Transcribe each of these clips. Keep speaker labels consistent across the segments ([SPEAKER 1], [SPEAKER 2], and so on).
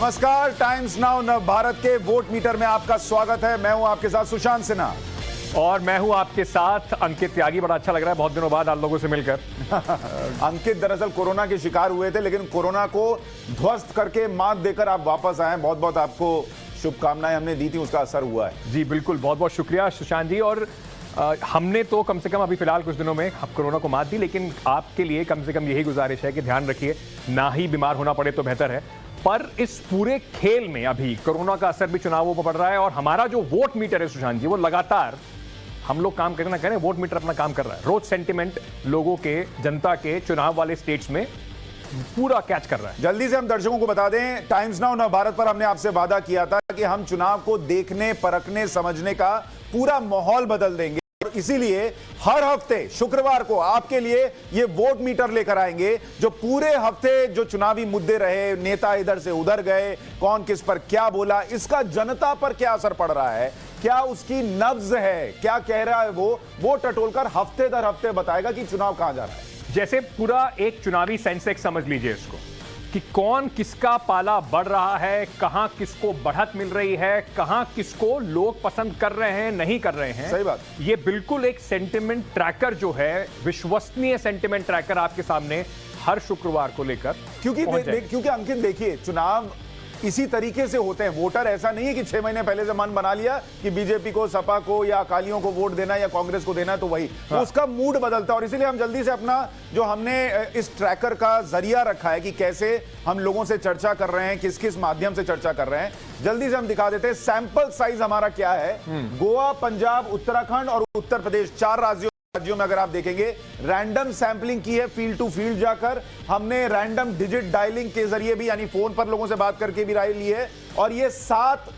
[SPEAKER 1] नमस्कार, times now नव भारत के वोट मीटर में आपका स्वागत है। मैं हूं आपके साथ सुशांत सिन्हा
[SPEAKER 2] और मैं हूं आपके साथ अंकित त्यागी। बड़ा अच्छा लग रहा है बहुत दिनों बाद आप लोगों से मिलकर।
[SPEAKER 1] अंकित दरअसल कोरोना के शिकार हुए थे, लेकिन कोरोना को ध्वस्त करके मात देकर आप वापस आए। बहुत बहुत आपको शुभकामनाएं हमने दी थी, उसका असर हुआ है।
[SPEAKER 2] जी बिल्कुल, बहुत बहुत शुक्रिया सुशांत जी। और हमने तो कम से कम अभी फिलहाल कुछ दिनों में कोरोना को मात दी, लेकिन आपके लिए कम से कम यही गुजारिश है कि ध्यान रखिए, ना ही बीमार होना पड़े तो बेहतर है। पर इस पूरे खेल में अभी कोरोना का असर भी चुनावों पर पड़ रहा है और हमारा जो वोट मीटर है सुशांत जी, वो लगातार हम लोग काम करना करें, वोट मीटर अपना काम कर रहा है। रोज सेंटिमेंट लोगों के, जनता के चुनाव वाले स्टेट्स में पूरा कैच कर रहा है।
[SPEAKER 1] जल्दी से हम दर्शकों को बता दें, टाइम्स नाउ नव भारत पर हमने आपसे वादा किया था कि हम चुनाव को देखने, परखने, समझने का पूरा माहौल बदल देंगे। और इसीलिए हर हफ्ते शुक्रवार को आपके लिए ये वोट मीटर लेकर आएंगे, जो पूरे हफ्ते जो चुनावी मुद्दे रहे, नेता इधर से उधर गए, कौन किस पर क्या बोला, इसका जनता पर क्या असर पड़ रहा है, क्या उसकी नब्ज है, क्या कह रहा है वो टटोलकर हफ्ते दर हफ्ते बताएगा कि चुनाव कहां जा रहा है।
[SPEAKER 2] जैसे पूरा एक चुनावी सेंसेक्स समझ लीजिए इसको, कि कौन किसका पाला बढ़ रहा है, कहां किसको बढ़त मिल रही है, कहां किसको लोग पसंद कर रहे हैं, नहीं कर रहे हैं।
[SPEAKER 1] सही बात।
[SPEAKER 2] ये बिल्कुल एक सेंटिमेंट ट्रैकर जो है, विश्वसनीय सेंटिमेंट ट्रैकर आपके सामने हर शुक्रवार को लेकर
[SPEAKER 1] क्योंकि अंकित देखिए, चुनाव इसी तरीके से होते हैं। वोटर ऐसा नहीं है कि 6 महीने पहले से मन बना लिया कि बीजेपी को, सपा को या अकालियों को वोट देना या कांग्रेस को देना, तो वही उसका मूड बदलता है। और इसीलिए हम जल्दी से अपना जो हमने इस ट्रैकर का जरिया रखा है कि कैसे हम लोगों से चर्चा कर रहे हैं, किस किस माध्यम से चर्चा कर रहे हैं, जल्दी से हम दिखा देते हैं। सैंपल साइज हमारा क्या है। गोवा, पंजाब, उत्तराखंड और उत्तर प्रदेश, 4 राज्यों में अगर आप देखेंगे, रैंडम सैंपलिंग की है। फील्ड टू फील्ड जाकर हमने रैंडम डिजिट डायलिंग के जरिए भी, यानी फोन पर लोगों से बात करके भी राय ली है। और ये 7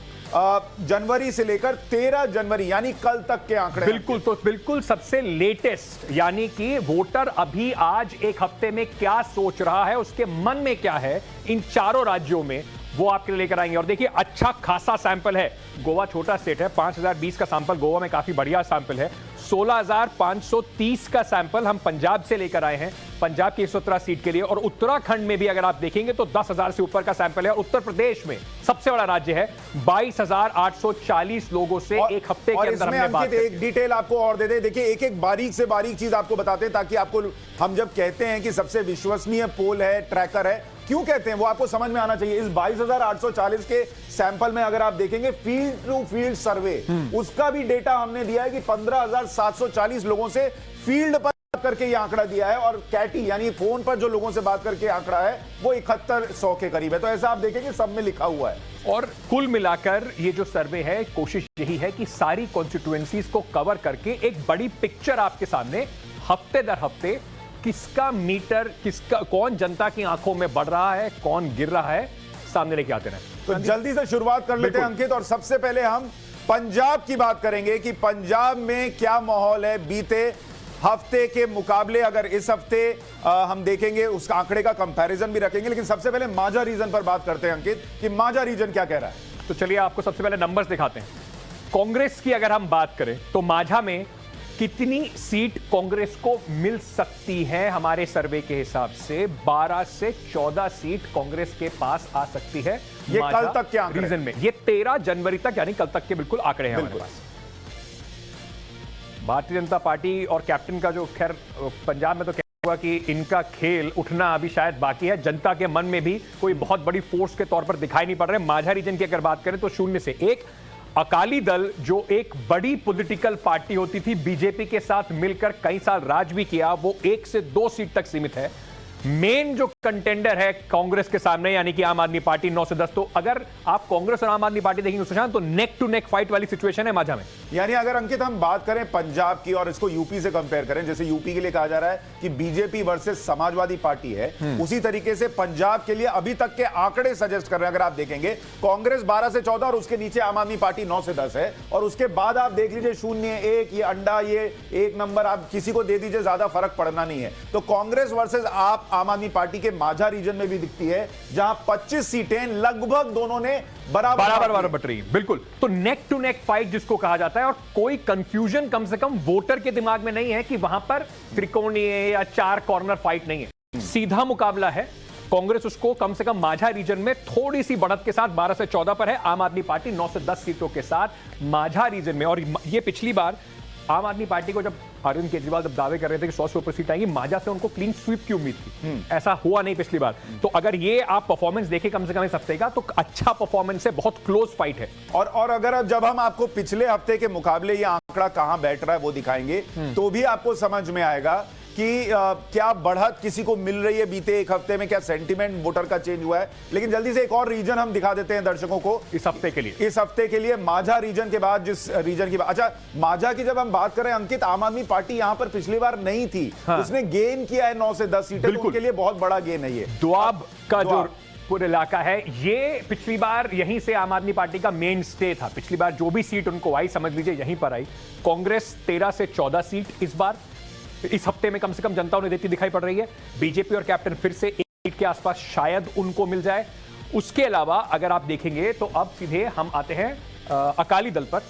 [SPEAKER 1] जनवरी से लेकर 13 जनवरी यानी कल तक के आंकड़े।
[SPEAKER 2] बिल्कुल, तो बिल्कुल सबसे लेटेस्ट, यानी कि वोटर अभी आज एक हफ्ते में क्या सोच रहा है, उसके मन में क्या है, इन चारों राज्यों में वो आपके लिए लेकर आएंगे। और देखिए, अच्छा खासा सैंपल है। गोवा छोटा स्टेट है, 5020 का सैंपल गोवा में काफी बढ़िया सैंपल है। 16530 का सैंपल हम पंजाब से लेकर आए हैं, पंजाब की 117 सीट के लिए। और उत्तराखंड में भी अगर आप देखेंगे तो 10,000 से ऊपर का सैंपल है। और उत्तर प्रदेश में सबसे बड़ा राज्य है, 22,840 लोगों से एक हफ्ते के अंदर हमने बात।
[SPEAKER 1] एक डिटेल आपको और दे दे, देखिए एक एक बारीक से बारीक चीज आपको बताते हैं, ताकि आपको, हम जब कहते हैं कि सबसे विश्वसनीय पोल है, ट्रैकर है, क्यों कहते हैं वो आपको समझ में आना चाहिए। इस 22,840 के सैंपल में अगर आप देखेंगे फील्ड टू फील्ड सर्वे, उसका भी डेटा हमने दिया है कि 15,740 लोगों से फील्ड पर करके ये आंकड़ा दिया है। और कैटी यानी फोन पर जो लोगों से बात करके आंकड़ा है, वो 7100 के करीब है। तो ऐसा आप देखेंगे सब में लिखा हुआ है।
[SPEAKER 2] और कुल मिलाकर ये जो सर्वे है, कोशिश यही है कि सारी कॉन्स्टिट्यूएंसीज को कवर करके एक बड़ी पिक्चर आपके सामने हफ्ते दर हफ्ते, किसका मीटर, किसका, कौन जनता की आंखों में बढ़ रहा है, कौन गिर रहा है, सामने लेके आते रहे।
[SPEAKER 1] तो जल्दी से शुरुआत कर लेते हैं अंकित, और सबसे पहले हम पंजाब की बात करेंगे कि पंजाब में क्या माहौल है बीते हफ्ते के मुकाबले। अगर इस हफ्ते हम देखेंगे, उस आंकड़े का कंपैरिजन भी रखेंगे, लेकिन सबसे पहले माझा रीजन पर बात करते हैं अंकित, कि माझा रीजन क्या कह रहा है।
[SPEAKER 2] तो चलिए आपको सबसे पहले नंबर्स दिखाते हैं। कांग्रेस की अगर हम बात करें तो माझा में कितनी सीट कांग्रेस को मिल सकती है, हमारे सर्वे के हिसाब से 12 से 14 सीट कांग्रेस के पास आ सकती है।
[SPEAKER 1] ये कल तक के आंकड़े
[SPEAKER 2] रीजन में, ये 13 जनवरी तक, यानी कल तक के बिल्कुल आंकड़े हैं हमारे पास। भारतीय जनता पार्टी और कैप्टन का जो, खैर पंजाब में तो क्या हुआ कि इनका खेल उठना अभी शायद बाकी है। जनता के मन में भी कोई बहुत बड़ी फोर्स के तौर पर दिखाई नहीं पड़ रहे। माझा रीजन की अगर बात करें तो 0 से 1, अकाली दल जो एक बड़ी पॉलिटिकल पार्टी होती थी, बीजेपी के साथ मिलकर कई साल राज भी किया, वो 1 से 2 सीट तक सीमित है। मेन जो कंटेंडर है कांग्रेस के सामने, यानी कि आम आदमी पार्टी, 9 से 10। तो अगर आप कांग्रेस और आम आदमी पार्टी देखेंगे सुशांत, तो नेक टू नेक फाइट वाली सिचुएशन है माझा में।
[SPEAKER 1] यानी अगर अंकित हम बात करें पंजाब की और इसको यूपी से कंपेयर करें, जैसे यूपी के लिए कहा जा रहा है कि बीजेपी वर्सेस समाजवादी पार्टी है, उसी तरीके से पंजाब के लिए अभी तक के आंकड़े सजेस्ट कर रहे हैं। अगर आप देखेंगे, कांग्रेस 12 से 14 और उसके नीचे आम आदमी पार्टी 9 से 10 है। और उसके बाद आप देख लीजिए 0, 1, ये अंडा, ये 1 नंबर आप किसी को दे दीजिए, ज्यादा फर्क पड़ना नहीं है। तो कांग्रेस वर्सेस आप आम आदमी पार्टी के माझा रीजन में भी दिखती है, जहां 25 सीटें लगभग दोनों ने बराबर
[SPEAKER 2] बट रही। बिल्कुल, तो नेक टू नेक फाइट जिसको कहा जाता है, और कोई कंफ्यूजन कम से कम वोटर के दिमाग में नहीं है कि वहां पर त्रिकोणीय या 4 कॉर्नर फाइट नहीं है, सीधा मुकाबला है। कांग्रेस उसको कम से कम माझा रीजन में थोड़ी सी बढ़त के साथ 12 से 14 पर है। आम आदमी पार्टी 9 से 10 सीटों के साथ माझा रीजन में। और ये पिछली बार आम आदमी पार्टी को जब अरविंद केजरीवाल जब दावे कर रहे थे कि 100 से ऊपर सीट आएंगी, माझा से उनको क्लीन स्वीप की उम्मीद थी, ऐसा हुआ नहीं पिछली बार। तो अगर ये आप परफॉर्मेंस देखें कम से कम इस हफ्ते का, तो अच्छा परफॉर्मेंस है, बहुत क्लोज फाइट है।
[SPEAKER 1] और अगर जब हम आपको पिछले हफ्ते के मुकाबले ये आंकड़ा कहां बैठ रहा है वो दिखाएंगे, तो भी आपको समझ में आएगा कि क्या बढ़त किसी को मिल रही है बीते एक हफ्ते में, क्या सेंटीमेंट वोटर का चेंज हुआ है। लेकिन जल्दी से एक और रीजन हम दिखा देते हैं दर्शकों को
[SPEAKER 2] इस हफ्ते के लिए
[SPEAKER 1] माझा रीजन के बाद, जिस रीजन की अच्छा माझा की जब हम बात करें अंकित, आम आदमी पार्टी यहां पर पिछली बार नहीं थी। हाँ। उसने गेन किया है 9 से 10 सीटें, तो उनके लिए बहुत बड़ा गेन है ये।
[SPEAKER 2] दोआब का जो पूरा इलाका है, ये पिछली बार यहीं से आम आदमी पार्टी का मेन स्टे था। पिछली बार जो भी सीट उनको आई, समझ लीजिए यहीं पर आई। कांग्रेस 13 से 14 सीट इस बार, इस हफ्ते में कम से कम जनता उन्हें देती दिखाई पड़ रही है। बीजेपी और कैप्टन फिर से 1 सीट के आसपास शायद उनको मिल जाए। उसके अलावा अगर आप देखेंगे तो अब सीधे हम आते हैं अकाली दल पर।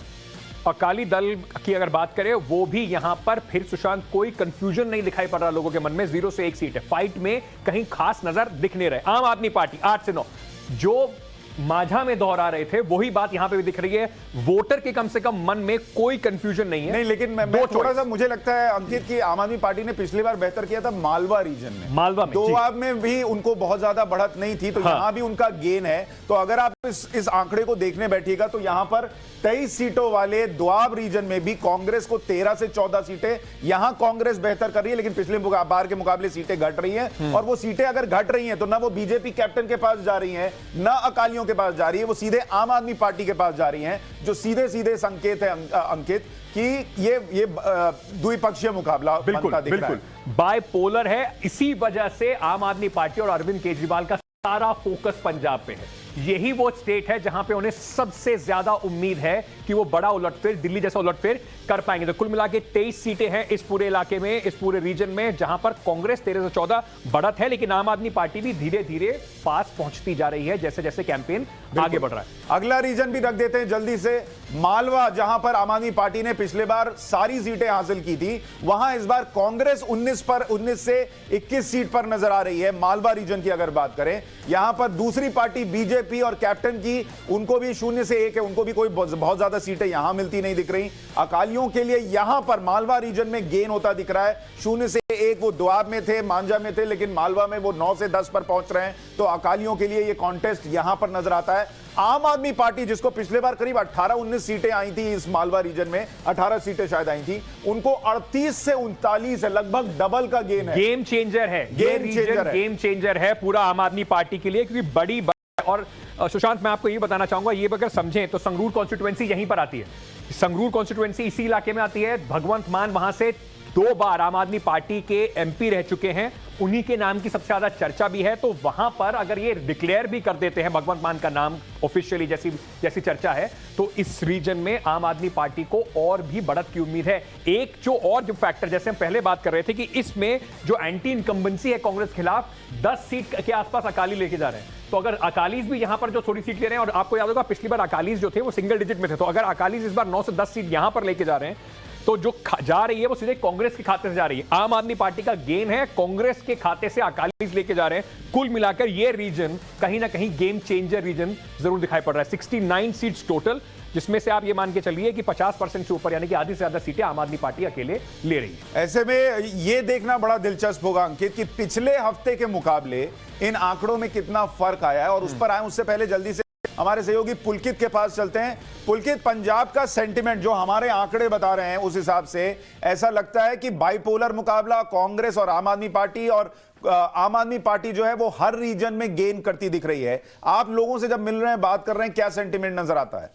[SPEAKER 2] अकाली दल की अगर बात करें, वो भी यहां पर फिर सुशांत कोई कंफ्यूजन नहीं दिखाई पड़ रहा लोगों के मन में। 0 से 1 सीट है, फाइट में कहीं खास नजर दिख नहीं रहे। आम आदमी पार्टी 8 से 9, जो माझा में दोहरा रहे थे वही बात यहां पे भी दिख रही है। वोटर के कम से कम मन में कोई कंफ्यूजन नहीं है।
[SPEAKER 1] नहीं, लेकिन मैं थोड़ा सा मुझे लगता है अंकित कि आम आदमी पार्टी ने पिछली बार बेहतर किया था मालवा रीजन में।
[SPEAKER 2] मालवा में
[SPEAKER 1] दोआब में भी उनको बहुत ज्यादा बढ़त नहीं थी, तो हाँ। यहां भी उनका गेन है। तो अगर आप इस आंकड़े को देखने बैठिएगा तो यहां पर 23 सीटों वाले दोआब रीजन में भी कांग्रेस को 13 से 14 सीटें, यहां कांग्रेस बेहतर कर रही है। लेकिन पिछले बार के मुकाबले सीटें घट रही हैं, और वो सीटें अगर घट रही हैं तो ना वो बीजेपी कैप्टन के पास जा रही हैं, ना अकालियों के पास जा रही है, वो सीधे आम आदमी पार्टी के पास जा रही हैं, जो सीधे सीधे संकेत है अंकित कि ये द्विपक्षीय मुकाबला बनता दिख रहा है।
[SPEAKER 2] बाइपोलर है। इसी वजह से आम आदमी पार्टी और अरविंद केजरीवाल का सारा फोकस पंजाब पे है। यही वो स्टेट है जहां पे उन्हें सबसे ज्यादा उम्मीद है कि वो बड़ा उलटफेर, दिल्ली जैसा उलटफेर कर पाएंगे। तो कुल मिला के 23 सीटें हैं इस पूरे इलाके में, इस पूरे रीजन में, जहां पर कांग्रेस 13 से 14 बढ़त है। लेकिन आम आदमी पार्टी भी धीरे धीरे पास पहुंचती जा रही है जैसे जैसे कैंपेन आगे बढ़ रहा है।
[SPEAKER 1] अगला रीजन भी रख देते हैं जल्दी से, मालवा, जहां पर आम आदमी पार्टी ने पिछले बार सारी सीटें हासिल की थी, वहां इस बार कांग्रेस 19 से 21 सीट पर नजर आ रही है। मालवा रीजन की अगर बात करें, यहां पर दूसरी पार्टी बीजेपी और कैप्टन की, उनको भी 0 से 1 है, उनको भी कोई बहुत ज्यादा सीटें यहां मिलती नहीं दिख रही। अकालियों के लिए यहां पर मालवा रीजन में गेन होता दिख रहा है। 0 से 1 वो दोआब में थे, मांझा में थे, लेकिन मालवा में वो 9 से 10 पर पहुंच रहे हैं। तो अकालियों के लिए ये कॉन्टेस्ट यहां पर नजर आता है। आम आदमी पार्टी, जिसको पिछले बार करीब 18-19 सीटें आई थी इस मालवा रीजन में, 18 सीटें शायद आई थी, उनको 38 से 39 है, लगभग डबल का गेन है।
[SPEAKER 2] गेम चेंजर है, गेम चेंजर है पूरा आम आदमी पार्टी के लिए, क्योंकि बड़ी और सुशांत, मैं आपको ये बताना चाहूंगा, ये अगर समझें तो संगरूर कॉन्स्टिट्यूएंसी यहीं पर आती है। संगरूर कॉन्स्टिट्यूएंसी इसी इलाके में आती है। भगवंत मान वहां से 2 बार आम आदमी पार्टी के एमपी रह चुके हैं, उन्हीं के नाम की सबसे ज्यादा चर्चा भी है। तो वहां पर अगर ये डिक्लेयर भी कर देते हैं भगवंत मान का नाम ऑफिशियली, जैसी चर्चा है, तो इस रीजन में आम आदमी पार्टी को और भी बढ़त की उम्मीद है। एक जो फैक्टर, जैसे हम पहले बात कर रहे थे कि इसमें जो एंटी इनकम्बेंसी है कांग्रेस के खिलाफ, 10 सीट के आसपास अकाली लेके जा रहे हैं। तो अगर अकालीज भी यहां पर जो थोड़ी सीट ले रहे हैं, और आपको याद होगा पिछली बार अकालीज जो थे वो सिंगल डिजिट में थे, तो अगर अकालीज इस बार 9 से 10 सीट यहां पर लेके जा रहे हैं, तो जो जा रही है वो सीधे कांग्रेस के खाते से जा रही है। आम आदमी पार्टी का गेन है, कांग्रेस के खाते से अकालीज लेके जा रहे हैं। कुल मिलाकर ये रीजन कहीं ना कहीं गेम चेंजर रीजन जरूर दिखाई पड़ रहा है। 69 सीट्स टोटल, जिसमें से आप ये मान के चलिए कि 50% से ऊपर, यानी कि आधी से ज्यादा सीटें आम आदमी पार्टी अकेले ले रही है।
[SPEAKER 1] ऐसे में ये देखना बड़ा दिलचस्प होगा अंकित कि पिछले हफ्ते के मुकाबले इन आंकड़ों में कितना फर्क आया है। और उस पर आए उससे पहले जल्दी से हमारे सहयोगी पुलकित के पास चलते हैं। पुलकित, पंजाब का सेंटिमेंट जो हमारे आंकड़े बता रहे हैं, उस हिसाब से ऐसा लगता है कि बाइपोलर मुकाबला कांग्रेस और आम आदमी पार्टी, और आम आदमी पार्टी जो है वो हर रीजन में गेन करती दिख रही है। आप लोगों से जब मिल रहे हैं, बात कर रहे हैं, क्या सेंटिमेंट नजर आता है?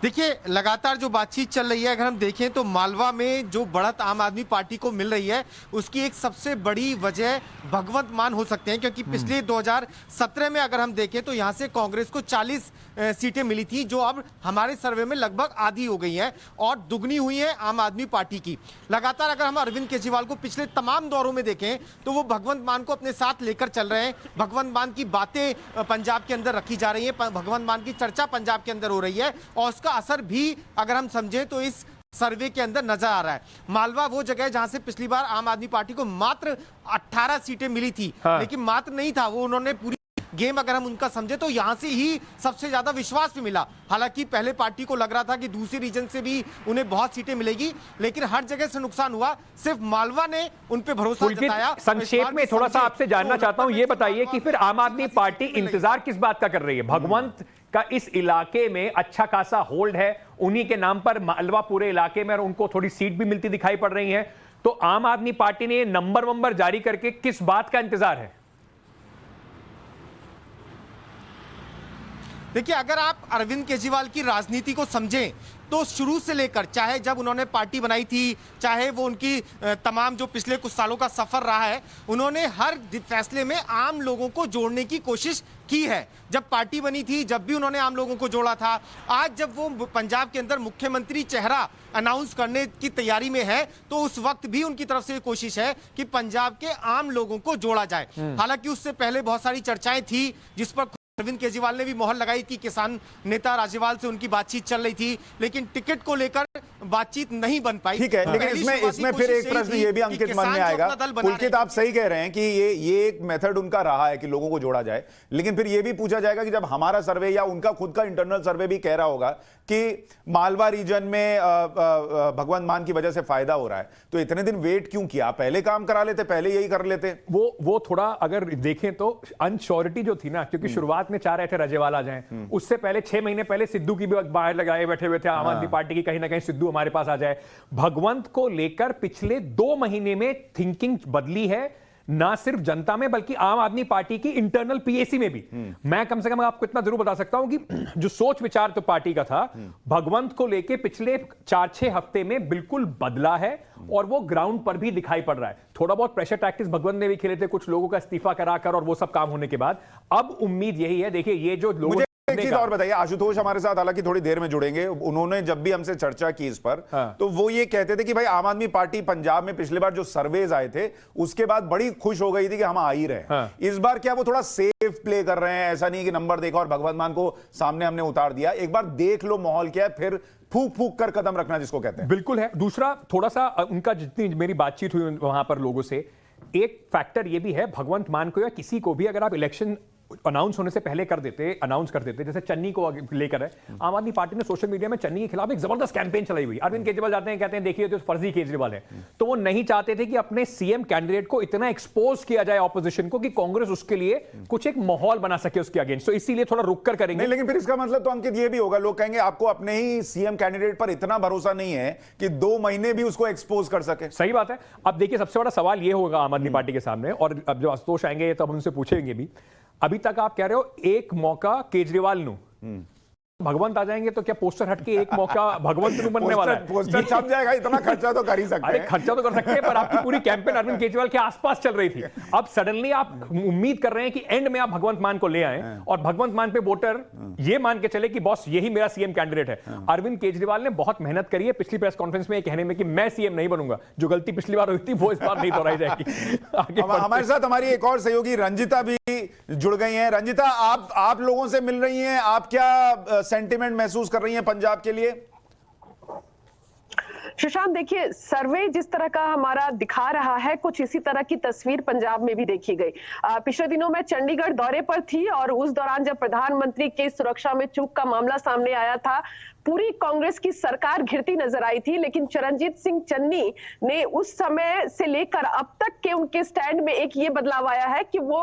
[SPEAKER 3] देखिए, लगातार जो बातचीत चल रही है, अगर हम देखें तो मालवा में जो बढ़त आम आदमी पार्टी को मिल रही है, उसकी एक सबसे बड़ी वजह भगवंत मान हो सकते हैं। क्योंकि पिछले 2017 में अगर हम देखें तो यहां से कांग्रेस को 40 सीटें मिली थी, जो अब हमारे सर्वे में लगभग आधी हो गई हैं, और दुगनी हुई है आम आदमी पार्टी की। लगातार अगर हम अरविंद केजरीवाल को पिछले तमाम दौरों में देखें तो वो भगवंत मान को अपने साथ लेकर चल रहे हैं। भगवंत मान की बातें पंजाब के अंदर रखी जा रही है, भगवंत मान की चर्चा पंजाब के अंदर हो रही है, और उसका असर भी अगर हम समझें तो इस सर्वे के अंदर नजर आ रहा है। मालवा वो जगह है जहां से पिछली बार आम आदमी पार्टी को मात्र 18 सीटें मिली थी।
[SPEAKER 2] हाँ।
[SPEAKER 3] लेकिन मात्र नहीं था वो, उन्होंने पूरी गेम अगर हम उनका समझे तो यहां से ही सबसे ज्यादा विश्वास भी मिला। हालांकि पहले पार्टी को लग रहा था कि दूसरी रीजन से भी उन्हें बहुत सीटें मिलेगी, लेकिन हर जगह से नुकसान हुआ, सिर्फ मालवा ने उन पे भरोसा
[SPEAKER 2] पुलकित,
[SPEAKER 3] जताया।
[SPEAKER 2] संक्षेप में थोड़ा सा आपसे जानना चाहता हूं, ये बताइए कि फिर आम आदमी पार्टी इंतजार किस बात का कर रही है? भगवंत का इस इलाके में अच्छा खासा होल्ड है, उन्हीं के नाम पर मालवा पूरे इलाके में, और उनको थोड़ी सीट भी मिलती दिखाई पड़ रही है। तो आम आदमी पार्टी ने नंबर जारी करके किस बात का इंतजार है?
[SPEAKER 3] देखिए, अगर आप अरविंद केजरीवाल की राजनीति को समझें तो शुरू से लेकर, चाहे जब उन्होंने पार्टी बनाई थी, चाहे वो उनकी तमाम जो पिछले कुछ सालों का सफर रहा है, उन्होंने हर फैसले में आम लोगों को जोड़ने की कोशिश की है। जब पार्टी बनी थी, जब भी उन्होंने आम लोगों को जोड़ा था। आज जब वो पंजाब के अंदर मुख्यमंत्री चेहरा अनाउंस करने की तैयारी में है, तो उस वक्त भी उनकी तरफ से कोशिश है कि पंजाब के आम लोगों को जोड़ा जाए। हालांकि उससे पहले बहुत सारी चर्चाएं थी, जिस पर अरविंद केजरीवाल ने भी मोहर लगाई कि किसान नेता राज्यपाल से उनकी बातचीत चल रही थी, लेकिन टिकट को लेकर बातचीत नहीं बन पाई।
[SPEAKER 1] ठीक है, लेकिन इसमें फिर एक प्रश्न ये भी अंकित मन में आएगा। पुलकित, आप सही कह रहे हैं कि ये एक मेथड उनका रहा है कि लोगों को जोड़ा जाए, लेकिन फिर ये भी पूछा जाएगा कि जब हमारा सर्वे या उनका खुद का इंटरनल सर्वे भी कह रहा होगा कि मालवा रीजन में भगवंत मान की वजह से फायदा हो रहा है, तो इतने दिन वेट क्यों किया? पहले काम करा लेते, पहले यही कर लेते।
[SPEAKER 2] वो थोड़ा अगर देखें तो अनश्योरिटी जो थी ना, क्योंकि शुरुआत में चाह रहे थे राजेवाल आ जाएं, उससे पहले 6 महीने पहले सिद्धू की भी बाहर लगाए बैठे हुए थे आम आदमी पार्टी की, कहीं ना कहीं सिद्धू हमारे पास आ जाए। भगवंत को लेकर पिछले 2 महीने में थिंकिंग बदली है, ना सिर्फ जनता में बल्कि आम आदमी पार्टी की इंटरनल पीएसी में भी। मैं कम से कम आपको इतना जरूर बता सकता हूं कि जो सोच विचार तो पार्टी का था, भगवंत को लेके पिछले 4-6 हफ्ते में बिल्कुल बदला है, और वो ग्राउंड पर भी दिखाई पड़ रहा है। थोड़ा बहुत प्रेशर टैक्टिक्स भगवंत ने भी खेले थे, कुछ लोगों का इस्तीफा कराकर, और वो सब काम होने के बाद अब उम्मीद यही है। देखिए, ये जो लोग
[SPEAKER 1] एक चीज और बताइए, आशुतोष हमारे साथ हालांकि थोड़ी देर में जुड़ेंगे, उन्होंने जब भी हमसे चर्चा की इस पर, तो वो ये कहते थे कि भाई आम आदमी पार्टी पंजाब में पिछली बार जो सर्वेज आए थे उसके बाद बड़ी खुश हो गई थी कि हम आ ही रहे। इस बार क्या वो थोड़ा सेफ प्ले कर रहे हैं? ऐसा नहीं कि नंबर देखा और भगवंत मान को सामने हमने उतार दिया, एक बार देख लो माहौल क्या है, फिर फूक फूक कर कदम रखना जिसको कहते हैं।
[SPEAKER 2] बिल्कुल है। दूसरा, थोड़ा सा उनका जितनी मेरी बातचीत हुई वहां पर लोगों से, एक फैक्टर ये भी है, भगवंत मान को या किसी को भी अगर आप इलेक्शन अनाउंस होने से पहले अनाउंस कर देते, जैसे चन्नी को लेकर है, आम आदमी पार्टी ने सोशल मीडिया में चन्नी के खिलाफ एक जबरदस्त कैंपेन चलाई हुई। अरविंद केजरीवाल जाते हैं, कहते हैं देखिए तो फर्जी केजरीवाल है। तो वो नहीं चाहते थे कि अपने सीएम कैंडिडेट को इतना एक्सपोज किया जाए ऑपोजिशन को कि कांग्रेस उसके लिए कुछ एक माहौल बना सके उसके अगेंस्ट, तो इसीलिए थोड़ा रुक कर करेंगे।
[SPEAKER 1] नहीं, लेकिन फिर इसका मतलब तो अंकित ये भी होगा, लोग कहेंगे आपको अपने ही सीएम कैंडिडेट पर इतना भरोसा नहीं है कि 2 महीने भी उसको एक्सपोज कर सके।
[SPEAKER 2] सही बात है। अब देखिए, सबसे बड़ा सवाल ये होगा आम आदमी पार्टी के सामने, और अब जो आशुतोष आएंगे तो हम उनसे पूछेंगे भी, अभी तक आप कह रहे हो एक मौका केजरीवाल नु, भगवंत आ जाएंगे तो क्या पोस्टर हटके एक मौका भगवंत नु बनने वाला है?
[SPEAKER 1] पोस्टर छप जाएगा, इतना खर्चा तो कर ही सकते हैं।
[SPEAKER 2] अरे खर्चा तो कर सकते हैं, पर आपकी पूरी कैंपेन अरविंद केजरीवाल के आसपास चल रही थी। अब सडनली आप उम्मीद कर रहे हैं कि एंड में आप भगवंत मान को ले आए, और भगवंत मान पे वोटर ये मान के चले कि बॉस यही मेरा सीएम कैंडिडेट है। अरविंद केजरीवाल ने बहुत मेहनत करी है पिछली प्रेस कॉन्फ्रेंस में कहने में कि मैं सीएम नहीं बनूंगा, जो गलती पिछली बार हुई थी वो इस बार नहीं दोहराई जाएगी।
[SPEAKER 1] हमारे साथ हमारी एक और सहयोगी रंजिता भी जुड़ गई हैं। रंजिता, आप लोगों से मिल रही हैं, आप क्या सेंटिमेंट महसूस कर रही हैं पंजाब के लिए?
[SPEAKER 4] सुशांत, देखिए, सर्वे जिस तरह का हमारा दिखा रहा है, कुछ इसी तरह की तस्वीर पंजाब में भी देखी गई। पिछले दिनों मैं चंडीगढ़ दौरे पर थी, और उस दौरान जब प्रधानमंत्री के सुरक्षा में चूक का मामला सामने आया था, पूरी कांग्रेस की सरकार घिरती नजर आई थी। लेकिन चरणजीत सिंह चन्नी ने उस समय से लेकर अब तक के उनके स्टैंड में एक ये बदलाव आया है कि वो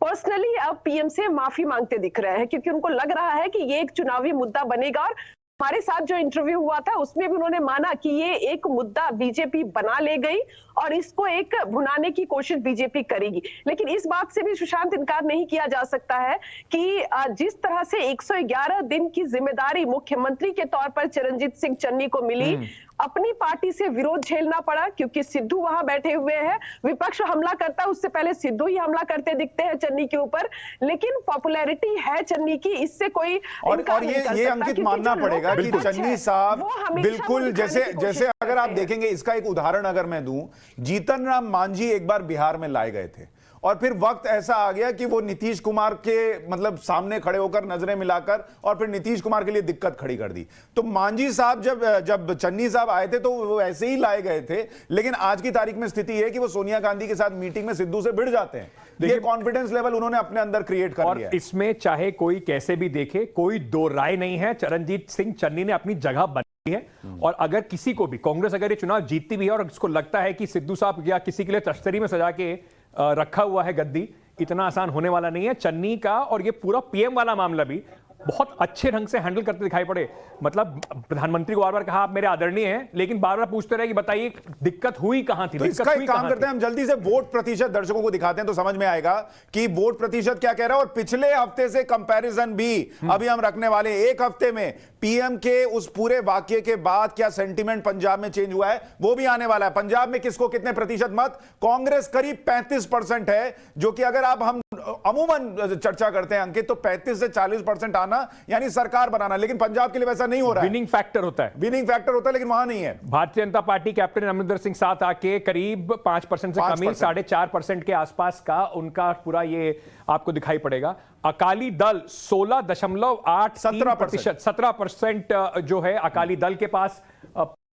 [SPEAKER 4] पर्सनली अब पीएम से माफी मांगते दिख रहे हैं, क्योंकि उनको लग रहा है कि ये एक चुनावी मुद्दा बनेगा। और हमारे साथ जो इंटरव्यू हुआ था उसमें भी उन्होंने माना कि ये एक मुद्दा बीजेपी बना ले गई और इसको एक भुनाने की कोशिश बीजेपी करेगी। लेकिन इस बात से भी सुशांत इनकार नहीं किया जा सकता है कि जिस तरह से 111 दिन की जिम्मेदारी मुख्यमंत्री के तौर पर चरणजीत सिंह चन्नी को मिली, अपनी पार्टी से विरोध झेलना पड़ा, क्योंकि सिद्धू वहां बैठे हुए हैं, विपक्ष हमला करता है, उससे पहले सिद्धू ही हमला करते दिखते हैं चन्नी के ऊपर। लेकिन पॉपुलैरिटी है चन्नी की, इससे कोई
[SPEAKER 1] और ये अंकित मानना पड़ेगा कि चन्नी साहब बिल्कुल, जैसे अगर आप देखेंगे, इसका एक उदाहरण अगर मैं दूं, जीतन राम मांझी एक बार बिहार में लाए गए थे और फिर वक्त ऐसा आ गया कि वो नीतीश कुमार के मतलब सामने खड़े होकर नजरें मिलाकर और फिर नीतीश कुमार के लिए दिक्कत खड़ी कर दी। तो मांझी साहब जब चन्नी साहब आए थे तो वो ऐसे ही लाए गए थे, लेकिन आज की तारीख में स्थिति है कि वो सोनिया गांधी के साथ मीटिंग में सिद्धू से भिड़ जाते हैं। ये कॉन्फिडेंस लेवल उन्होंने अपने अंदर क्रिएट कर लिया है।
[SPEAKER 2] इसमें चाहे कोई कैसे भी देखे, कोई दो राय नहीं है, चरणजीत सिंह चन्नी ने अपनी जगह बनाई है। और अगर किसी को भी, कांग्रेस अगर ये चुनाव जीतती भी है और इसको लगता है कि सिद्धू साहब या किसी के लिए तश्तरी में सजा के रखा हुआ है गद्दी, इतना आसान होने वाला नहीं है। चन्नी का और ये पूरा पीएम वाला मामला भी बहुत अच्छे ढंग से हैंडल करते दिखाई पड़े। मतलब प्रधानमंत्री को बार बार कहा आप मेरे आदरणीय हैं, लेकिन बार बार पूछते रहे कि बताइए दिक्कत हुई कहां थी।
[SPEAKER 1] तो इसका एक काम करते हैं, हम जल्दी से वोट प्रतिशत दर्शकों को दिखाते हैं तो समझ में आएगा कि वोट प्रतिशत क्या कह रहा है। और पिछले हफ्ते से कंपैरिजन भी अभी हम रखने वाले हैं। एक हफ्ते में पीएम के उस पूरे वाक्य के बाद क्या सेंटीमेंट पंजाब में चेंज हुआ है वो भी आने वाला है। पंजाब में किसको कितने प्रतिशत मत, कांग्रेस करीब 35% है, जो कि अगर आप हम अमूमन चर्चा करते हैं अंकित तो 35 से 40% आना यानी सरकार बनाना, लेकिन पंजाब के लिए वैसा नहीं हो रहा है।
[SPEAKER 2] विनिंग फैक्टर होता है,
[SPEAKER 1] विनिंग फैक्टर होता है, लेकिन वहां नहीं है।
[SPEAKER 2] भारतीय जनता पार्टी कैप्टन अमरिंदर सिंह साथ आके करीब 5% से कमी, 4.5% के आसपास का उनका पूरा ये आपको दिखाई पड़ेगा। अकाली दल 16.8% 17% जो है अकाली दल के पास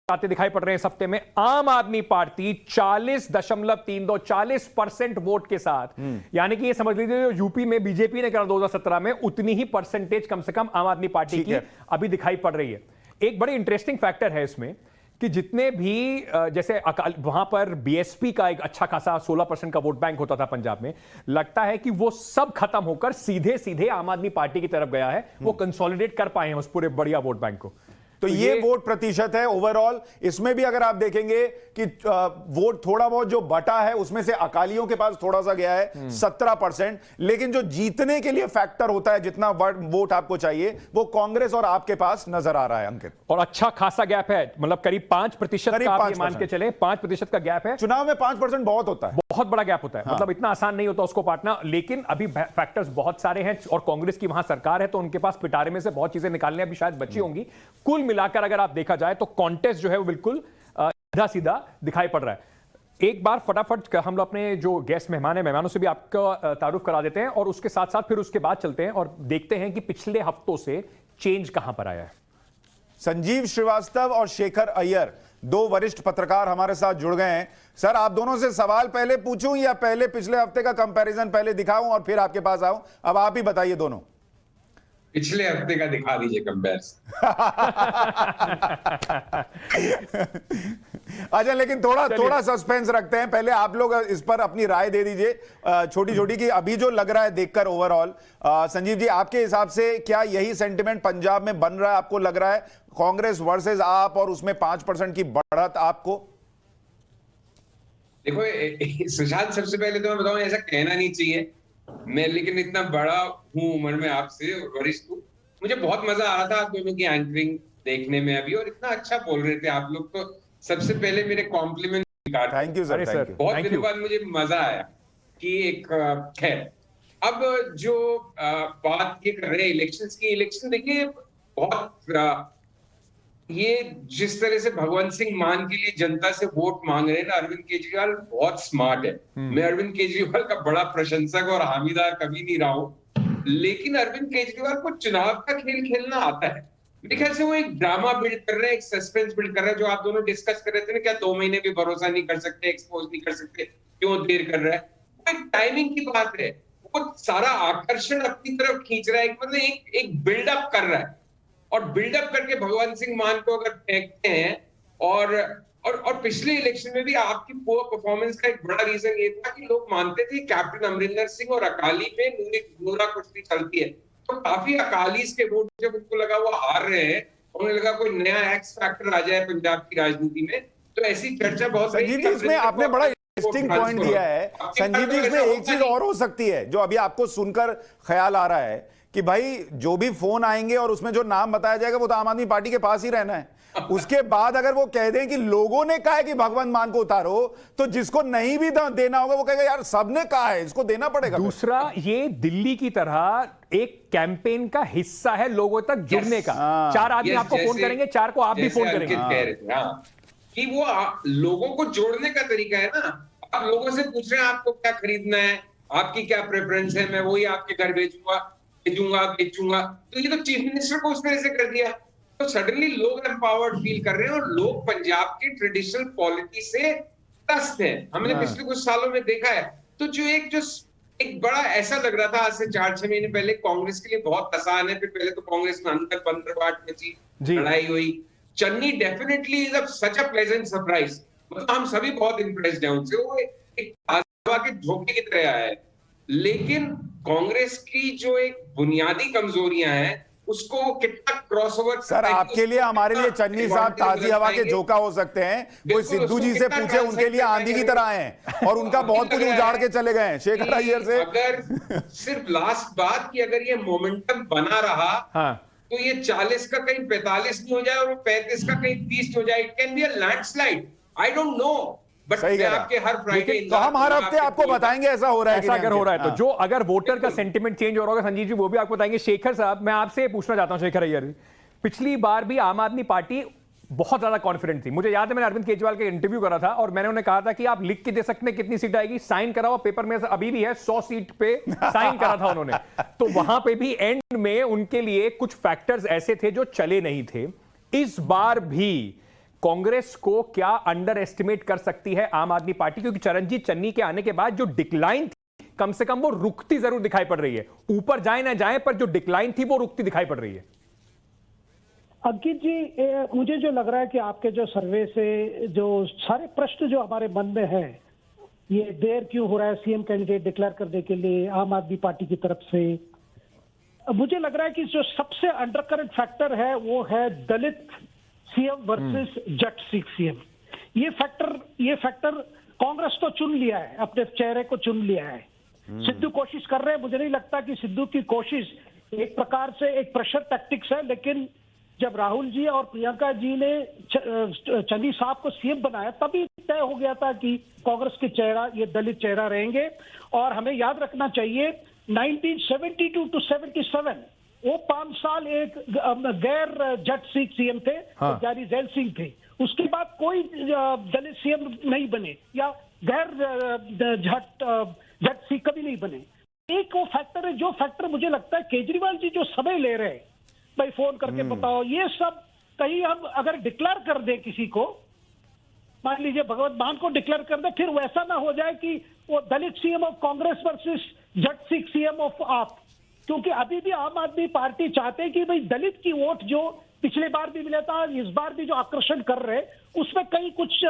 [SPEAKER 2] आते दिखाई पड़ रहे हैं इस हफ्ते में। आम आदमी पार्टी 40.32 40% वोट के साथ, यानी कि ये समझ लीजिए जो यूपी में बीजेपी ने करा 2017 में उतनी ही परसेंटेज कम से कम आम आदमी पार्टी की अभी दिखाई पड़ रही है। एक बड़ी इंटरेस्टिंग फैक्टर है इसमें कि जितने भी जैसे वहां पर बीएसपी का एक अच्छा खासा 16% का वोट बैंक होता था पंजाब में, लगता है कि वो सब खत्म होकर सीधे सीधे आम आदमी पार्टी की तरफ गया है। वो कंसोलिडेट कर पाए हैं उस पूरे बढ़िया वोट बैंक को।
[SPEAKER 1] तो ये वोट प्रतिशत है ओवरऑल। इसमें भी अगर आप देखेंगे कि वोट थोड़ा बहुत जो बटा है उसमें से अकालियों के पास थोड़ा सा गया है 17%, लेकिन जो जीतने के लिए फैक्टर होता है जितना वोट आपको चाहिए वो कांग्रेस और आपके पास नजर आ रहा है अंकित।
[SPEAKER 2] और अच्छा खासा गैप है, मतलब करीब 5% का आप ये मान के चले, 5% का गैप है।
[SPEAKER 1] चुनाव में 5% बहुत होता है,
[SPEAKER 2] बहुत बड़ा गैप होता है। मतलब इतना आसान नहीं होता उसको पाटना, लेकिन अभी फैक्टर्स बहुत सारे हैं और कांग्रेस की वहां सरकार है तो उनके पास पिटारे में से बहुत चीजें निकालने अभी शायद बची होंगी। कुल मिलाकर अगर आप देखा जाए तो कॉन्टेस्ट जो है वो बिल्कुल सीधा सीधा दिखाई पड़ रहा है। एक बार फटाफट हम लोग अपने जो गेस्ट मेहमान हैं, मेहमानों से भी आपका तारुफ करा देते हैं और उसके साथ साथ फिर उसके बाद चलते हैं और देखते हैं कि पिछले हफ्तों से चेंज कहां पर आया है।
[SPEAKER 1] संजीव श्रीवास्तव और शेखर अय्यर, दो वरिष्ठ पत्रकार हमारे साथ जुड़ गए हैं। सर, आप दोनों से सवाल पहले पूछूं या पहले पिछले हफ्ते का कंपैरिजन पहले दिखाऊं और फिर आपके पास आऊं? अब आप ही बताइए दोनों।
[SPEAKER 5] पिछले हफ्ते का दिखा दीजिए कंपेरिजन।
[SPEAKER 1] अच्छा, लेकिन थोड़ा सस्पेंस रखते हैं। पहले आप लोग इस पर अपनी राय दे दीजिए छोटी छोटी कि अभी जो लग रहा है देखकर ओवरऑल। संजीव जी, आपके हिसाब से क्या यही सेंटिमेंट पंजाब में बन रहा है? आपको लग रहा है कांग्रेस वर्सेस आप और उसमें 5% की बढ़त आपको?
[SPEAKER 5] देखो सुशांत, सबसे पहले तो मैं बताऊं ऐसा कहना नहीं चाहिए मैं, लेकिन इतना बड़ा हूं उम्र में आपसे, वरिष्ठ हूं। मुझे बहुत मजा आ रहा था आप दोनों की एंकरिंग देखने में अभी, और इतना अच्छा बोल रहे थे आप लोग। तो सबसे पहले मेरे compliment.
[SPEAKER 1] Thank you sir, thank you.
[SPEAKER 5] बहुत दिनों बाद मुझे मजा आया कि एक खैर अब जो बात ये कर रहे हैं इलेक्शंस की, इलेक्शन देखिए बहुत ये जिस तरह से भगवंत सिंह मान के लिए जनता से वोट मांग रहे हैं ना, अरविंद केजरीवाल बहुत स्मार्ट है। मैं अरविंद केजरीवाल का बड़ा प्रशंसक और हामीदार कभी नहीं रहा हूं, लेकिन अरविंद केजरीवाल को चुनाव का खेल खेलना आता है। मेरे ख्याल से वो एक ड्रामा बिल्ड कर रहे हैं, एक सस्पेंस बिल्ड कर रहे हैं, जो आप दोनों डिस्कस कर रहे थे ना, क्या 2 महीने भी भरोसा नहीं कर सकते, एक्सपोज नहीं कर सकते, क्यों देर कर रहा है? वो एक टाइमिंग की बात है। वो सारा आकर्षण अपनी तरफ खींच रहा है, मतलब एक बिल्डअप कर रहा है, और बिल्डअप करके भगवंत सिंह मान को अगर फेंकते हैं और पिछले इलेक्शन में भी आपकी पुअर परफॉर्मेंस का एक बड़ा रीजन ये था कि लोग मानते थे कैप्टन अमरिंदर सिंह और अकाली पे नूरा कुश्ती चलती है। तो काफी अकालीस के वोट जब उनको लगा वो हार रहे हैं, उन्हें लगा कोई नया एक्स फैक्टर आ जाए पंजाब की राजनीति में, तो ऐसी चर्चा बहुत।
[SPEAKER 1] संजीव जी, इसमें आपने बड़ा इंटरेस्टिंग पॉइंट दिया है। संजीव जी, इसमें एक चीज और हो सकती है जो अभी आपको सुनकर ख्याल आ रहा है कि भाई जो भी फोन आएंगे और उसमें जो नाम बताया जाएगा वो तो आम आदमी पार्टी के पास ही रहना है। उसके बाद अगर वो कह दें कि लोगों ने कहा है कि भगवंत मान को उतारो, तो जिसको नहीं भी देना होगा वो कहेगा यार सबने कहा है, इसको देना पड़ेगा।
[SPEAKER 2] दूसरा, ये दिल्ली की तरह एक कैंपेन का हिस्सा है लोगों तक जुड़ने का। 4 आदमी आपको फोन करेंगे, 4 को आप भी फोन करेंगे।
[SPEAKER 5] कि वो लोगों को जोड़ने का तरीका है ना। आप लोगों से पूछ रहे हैं आपको क्या खरीदना है, आपकी क्या प्रेफरेंस है, मैं वही आपके घर भेजूंगा बेचूंगा। तो ये तो चीफ मिनिस्टर को उस तरह से कर दिया, तो सडनली लोग एम्पावर्ड फील कर रहे हैं और लोग पंजाब की ट्रेडिशनल पॉलिटी से त्रस्त है। हमने पिछले कुछ सालों में देखा है। तो जो एक बड़ा ऐसा लग रहा था आज से 4-6 महीने पहले कांग्रेस के लिए बहुत आसान है, फिर पहले तो कांग्रेस में अंतर बंदरबाट में थी, लड़ाई हुई। Channi definitely is such a pleasant surprise, मतलब हम सभी बहुत इंप्रेस्ड हैं उनसे। वो एक हवा के झोंके की तरह आया है, लेकिन कांग्रेस की जो एक बुनियादी कमजोरियां हैं उसको कितना क्रॉसओवर।
[SPEAKER 1] सर आपके लिए हमारे लिए चन्नी साहब ताजी हवा के झोंका हो सकते हैं। कोई सिद्धू जी से पूछे, उनके लिए आंधी की तरह हैं और उनका बहुत कुछ उजाड़ के चले गए हैं शेखर अय्यर से।
[SPEAKER 5] अगर सिर्फ लास्ट बात की अगर ये मोमेंटम बना रहा, हाँ, तो ये 40 का कहीं 45 नहीं हो जाए और वो 35 का कहीं 30 हो जाए। It can be a landslide, I don't know, but मैं आपके हर फ्राइडे
[SPEAKER 1] तो हम हर हफ्ते आपको बताएंगे ऐसा हो रहा है,
[SPEAKER 2] ऐसा अगर हो रहा है तो जो अगर वोटर का सेंटिमेंट चेंज हो रहा होगा संजीव जी वो भी आपको बताएंगे। शेखर साहब मैं आपसे पूछना चाहता हूं, शेखर अय्यर, पिछली बार भी आम आदमी पार्टी बहुत ज्यादा कॉन्फिडेंट थी। मुझे याद है मैंने अरविंद केजरीवाल का इंटरव्यू करा था और मैंने उन्हें कहा था कि आप लिख के दे सकते हैं कितनी सीट आएगी, साइन करा हुआ पेपर में अभी भी है, 100 सीट पे साइन करा था उन्होंने। तो वहां पे भी एंड में उनके लिए कुछ फैक्टर्स ऐसे थे जो चले नहीं थे। इस बार भी कांग्रेस को क्या अंडर एस्टिमेट कर सकती है आम आदमी पार्टी, क्योंकि चरणजीत चन्नी के आने के बाद जो डिक्लाइन थी कम से कम वो रुकती जरूर दिखाई पड़ रही है। ऊपर जाए ना जाए पर जो डिक्लाइन थी वो रुकती दिखाई पड़ रही है।
[SPEAKER 6] अंकित जी, मुझे जो लग रहा है कि आपके जो सर्वे से जो सारे प्रश्न जो हमारे मन में है, ये देर क्यों हो रहा है सीएम कैंडिडेट डिक्लेयर करने के लिए आम आदमी पार्टी की तरफ से, मुझे लग रहा है कि जो सबसे अंडरकरेंट फैक्टर है वो है दलित CM versus Jat Sikh CM. ये फैक्टर कांग्रेस तो चुन लिया है, अपने चेहरे को चुन लिया है। सिद्धू कोशिश कर रहे हैं, मुझे नहीं लगता कि सिद्धू की कोशिश एक प्रकार से एक प्रेशर टैक्टिक्स है, लेकिन जब राहुल जी और प्रियंका जी ने चन्नी साहब को सीएम बनाया तभी तय हो गया था कि कांग्रेस के चेहरा ये दलित चेहरा रहेंगे। और हमें याद रखना चाहिए 1972 to 77 वो 5 साल एक गैर जट सिख सीएम थे, हाँ। जारी जैल सिंह थे। उसके बाद कोई दलित सीएम नहीं बने या गैर जट सिख कभी नहीं बने। एक वो फैक्टर है, जो फैक्टर मुझे लगता है केजरीवाल जी जो समय ले रहे हैं, भाई फोन करके बताओ, ये सब कहीं हम अगर डिक्लेयर कर दे किसी को, मान लीजिए भगवत मान को डिक्लेयर कर दे, फिर वैसा ना हो जाए कि वो Dalit CM of Congress versus Jat Sikh CM of AAP. क्योंकि अभी भी आम आदमी पार्टी चाहते हैं कि भाई दलित की वोट जो पिछले बार भी मिला था, इस बार भी जो आकर्षण कर रहे हैं, उसमें कहीं कुछ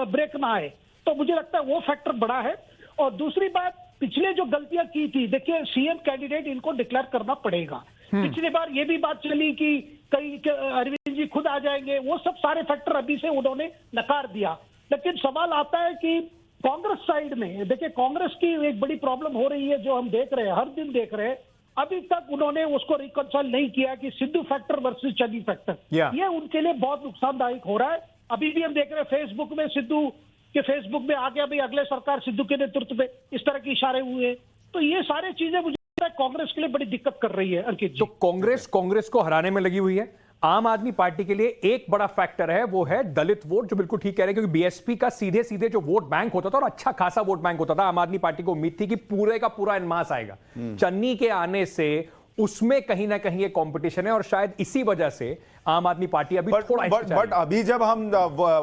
[SPEAKER 6] ब्रेक ना आए। तो मुझे लगता है वो फैक्टर बड़ा है। और दूसरी बात, पिछले जो गलतियां की थी, देखिए सीएम कैंडिडेट इनको डिक्लेयर करना पड़ेगा। पिछली बार ये भी बात चली कि कई अरविंद जी खुद आ जाएंगे, वो सब सारे फैक्टर अभी से उन्होंने नकार दिया। लेकिन सवाल आता है कि कांग्रेस साइड में, देखिए कांग्रेस की एक बड़ी प्रॉब्लम हो रही है जो हम देख रहे हैं, हर दिन देख रहे हैं, अभी तक उन्होंने उसको रिकंसाइल नहीं किया कि Sidhu factor versus Channi factor, ये उनके लिए बहुत नुकसानदायक हो रहा है। अभी भी हम देख रहे हैं फेसबुक में, सिद्धू के फेसबुक में आ गया भाई अगले सरकार सिद्धू के नेतृत्व में, इस तरह के इशारे हुए। तो ये सारी चीजें मुझे कांग्रेस के लिए बड़ी दिक्कत कर रही है अंकित जी।
[SPEAKER 2] तो कांग्रेस को हराने में लगी हुई है। आम आदमी पार्टी के लिए एक बड़ा फैक्टर है, वो है दलित वोट, जो बिल्कुल ठीक कह रहे हैं, क्योंकि बीएसपी का सीधे सीधे जो वोट बैंक होता था और अच्छा खासा वोट बैंक होता था, आम आदमी पार्टी को उम्मीद थी कि पूरे का पूरा एनमास आएगा। चन्नी के आने से उसमें कहीं ना कहीं एक कंपटीशन है और शायद इसी वजह से आम आदमी पार्टी अभी थोड़ा
[SPEAKER 1] बट अभी जब हम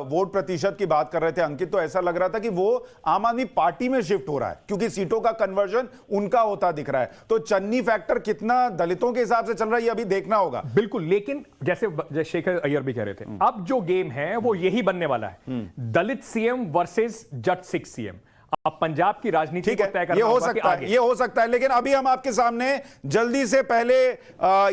[SPEAKER 1] वोट प्रतिशत की बात कर रहे थे अंकित, तो ऐसा लग रहा था कि वो आम आदमी पार्टी में शिफ्ट हो रहा है क्योंकि सीटों का कन्वर्जन उनका होता दिख रहा है। तो चन्नी फैक्टर कितना दलितों के हिसाब से चल रहा है ये अभी देखना होगा।
[SPEAKER 2] बिल्कुल, लेकिन जैसे शेखर अय्यर भी कह रहे थे, अब जो गेम है वो यही बनने वाला है, दलित CM versus Jat Sikh CM. अब पंजाब की राजनीति को तय करना
[SPEAKER 1] ये हो सकता है, लेकिन अभी हम आपके सामने जल्दी से पहले